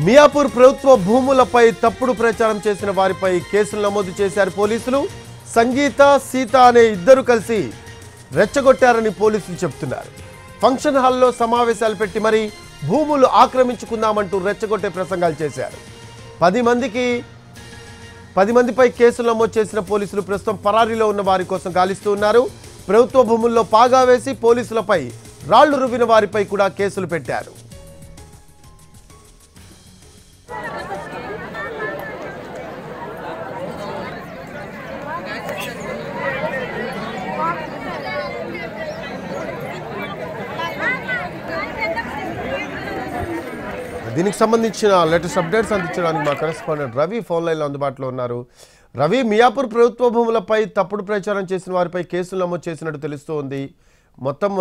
మియాపూర్ ప్రభుత్వ భూములపై తప్పుడు ప్రచారం చేసిన వారిపై కేసులు నమోదు చేశారు పోలీసులు. సంగీత, సీత అనే ఇద్దరు కలిసి రెచ్చగొట్టారని పోలీసులు చెబుతున్నారు. ఫంక్షన్ హాల్లో సమావేశాలు పెట్టి మరి భూములు ఆక్రమించుకుందామంటూ రెచ్చగొట్టే ప్రసంగాలు చేశారు. 10 మందిపై కేసులు నమోదు చేసిన పోలీసులు ప్రస్తుతం పరారీలో ఉన్న వారి కోసం గాలిస్తూ ఉన్నారు. ప్రభుత్వ భూముల్లో పాగా వేసి పోలీసులపై రాళ్లు రువ్విన వారిపై కూడా కేసులు పెట్టారు. దీనికి సంబంధించిన లేటెస్ట్ అప్డేట్స్ అందించడానికి మా కరెస్పాండెంట్ రవి ఫోన్ లైన్లో అందుబాటులో ఉన్నారు. రవి, మియాపూర్ ప్రభుత్వ భూములపై తప్పుడు ప్రచారం చేసిన వారిపై కేసులు నమోదు చేసినట్టు తెలుస్తోంది. మొత్తం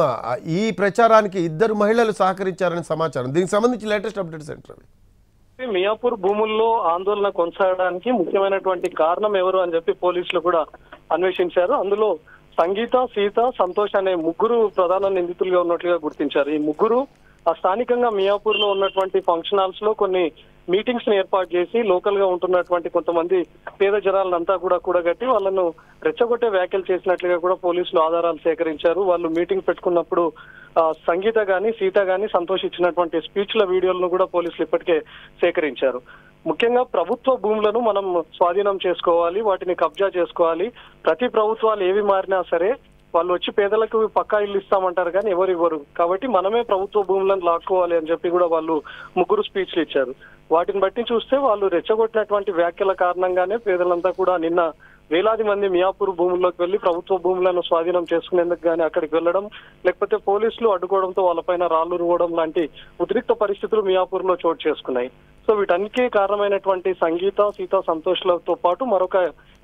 ఈ ప్రచారానికి 2 మహిళలు సహకరించారని సమాచారం. దీనికి సంబంధించి లేటెస్ట్ అప్డేట్స్ ఏంటి రవి? మియాపూర్ భూముల్లో ఆందోళన కొనసాగడానికి ముఖ్యమైనటువంటి కారణం ఎవరు అని చెప్పి పోలీసులు కూడా అన్వేషించారు. అందులో సంగీత, సీత, సంతోష్ అనే 3 ప్రధాన నిందితులుగా ఉన్నట్లుగా గుర్తించారు. ఈ 3 స్థానికంగా మియాపూర్ లో ఉన్నటువంటి ఫంక్షన్ హాల్స్ లో కొన్ని మీటింగ్స్ ని ఏర్పాటు చేసి లోకల్ గా ఉంటున్నటువంటి కొంతమంది పేద జనాలంతా కూడా కూడగట్టి వాళ్ళను రెచ్చగొట్టే వ్యాఖ్యలు చేసినట్లుగా కూడా పోలీసులు ఆధారాలు సేకరించారు. వాళ్ళు మీటింగ్ పెట్టుకున్నప్పుడు సంగీత గాని, సీత గాని, సంతోష్ ఇచ్చినటువంటి స్పీచ్ల వీడియోలను కూడా పోలీసులు ఇప్పటికే సేకరించారు. ముఖ్యంగా ప్రభుత్వ భూములను మనం స్వాధీనం చేసుకోవాలి, వాటిని కబ్జా చేసుకోవాలి. ప్రతి ప్రభుత్వాలు ఏవి మారినా సరే వాళ్ళు వచ్చి పేదలకు పక్కా ఇల్లు ఇస్తామంటారు కానీ ఎవరు ఇవ్వరు. కాబట్టి మనమే ప్రభుత్వ భూములను లాక్కోవాలి అని చెప్పి కూడా వాళ్ళు 3 స్పీచ్లు ఇచ్చారు. వాటిని బట్టి చూస్తే వాళ్ళు రెచ్చగొట్టినటువంటి వ్యాఖ్యల కారణంగానే పేదలంతా కూడా నిన్న వేలాది మంది మియాపూర్ భూముల్లోకి వెళ్లి ప్రభుత్వ భూములను స్వాధీనం చేసుకునేందుకు కానీ అక్కడికి వెళ్లడం, లేకపోతే పోలీసులు అడ్డుకోవడంతో వాళ్ళపైన రాళ్లు రువ్వడం లాంటి ఉద్రిక్త పరిస్థితులు మియాపూర్ లో చోటు చేసుకున్నాయి. సో వీటన్నిటికీ కారణమైనటువంటి సంగీత, సీత, సంతోష్లతో పాటు మరొక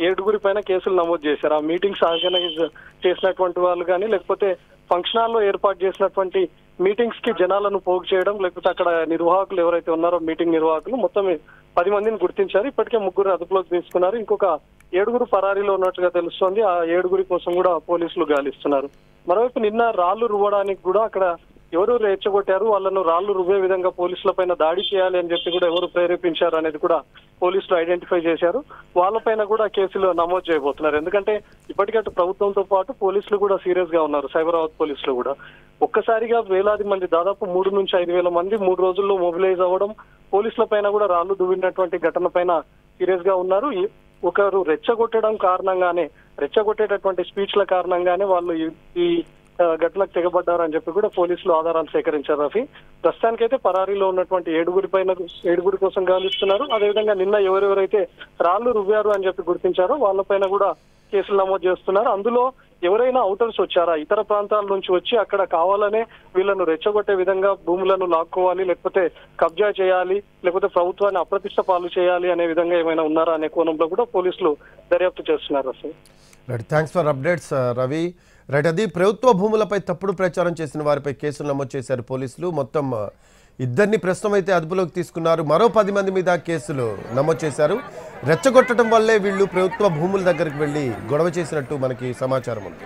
7 పైన కేసులు నమోదు చేశారు. ఆ మీటింగ్స్ ఆర్గనైజ్ చేసినటువంటి వాళ్ళు కానీ, లేకపోతే ఫంక్షన్ హాల్లో ఏర్పాటు చేసినటువంటి మీటింగ్స్ కి జనాలను పోగు చేయడం, లేకపోతే అక్కడ నిర్వాహకులు ఎవరైతే ఉన్నారో మీటింగ్ నిర్వాహకులు మొత్తం 10 మందిని గుర్తించారు. ఇప్పటికే 3 అదుపులోకి తీసుకున్నారు. ఇంకొక 7 పరారీలో ఉన్నట్టుగా తెలుస్తోంది. ఆ 7 కోసం కూడా పోలీసులు గాలిస్తున్నారు. మరోవైపు నిన్న రాళ్లు రువ్వడానికి కూడా అక్కడ ఎవరు రెచ్చగొట్టారు, వాళ్ళను రాళ్లు రువ్వే విధంగా పోలీసుల పైన దాడి చేయాలి అని చెప్పి కూడా ఎవరు ప్రేరేపించారు అనేది కూడా పోలీసులు ఐడెంటిఫై చేశారు. వాళ్ళపైన కూడా కేసులు నమోదు చేయబోతున్నారు. ఎందుకంటే ఇప్పటికే అటు ప్రభుత్వంతో పాటు పోలీసులు కూడా సీరియస్ గా ఉన్నారు. సైబరాబాద్ పోలీసులు కూడా ఒక్కసారిగా వేలాది మంది, దాదాపు 3 నుంచి 5,000 మంది 3 రోజుల్లో మొబిలైజ్ అవ్వడం, పోలీసుల పైన కూడా రాళ్లు దువ్వినటువంటి ఘటన పైన సీరియస్ గా ఉన్నారు. ఒకరు రెచ్చగొట్టడం కారణంగానే, రెచ్చగొట్టేటటువంటి స్పీచ్ల కారణంగానే వాళ్ళు ఈ ఘటనకు తెగబడ్డారని చెప్పి కూడా పోలీసులు ఆధారాలు సేకరించారు. రఫీ, ప్రస్తుతానికైతే పరారీలో ఉన్నటువంటి 7 కోసం గాలిస్తున్నారు. అదేవిధంగా నిన్న ఎవరెవరైతే రాళ్లు రువ్వారు అని చెప్పి గుర్తించారో వాళ్ళపైన కూడా కేసులు నమోదు చేస్తున్నారు. అందులో ఎవరైనా ఔటర్స్ వచ్చారా, ఇతర ప్రాంతాల నుంచి వచ్చి అక్కడ కావాలనే వీళ్ళను రెచ్చగొట్టే విధంగా భూములను లాక్కోవాలి, లేకపోతే కబ్జా చేయాలి, లేకపోతే ప్రభుత్వాన్ని అప్రతిష్ట పాలు చేయాలి అనే విధంగా ఏమైనా ఉన్నారా అనే కోణంలో కూడా పోలీసులు దర్యాప్తు చేస్తున్నారు. Rafi, thanks for updates Ravi. అది ప్రభుత్వ భూములపై తప్పుడు ప్రచారం చేసిన వారిపై కేసులు నమోదు చేశారు పోలీసులు. మొత్తం 2 ప్రస్తుతం అయితే అదుపులోకి తీసుకున్నారు. మరో 10 మంది మీద కేసులు నమోదు చేశారు. రెచ్చగొట్టడం వల్లే వీళ్ళు ప్రభుత్వ భూముల దగ్గరికి వెళ్ళి గొడవ చేసినట్టు మనకి సమాచారం ఉంది.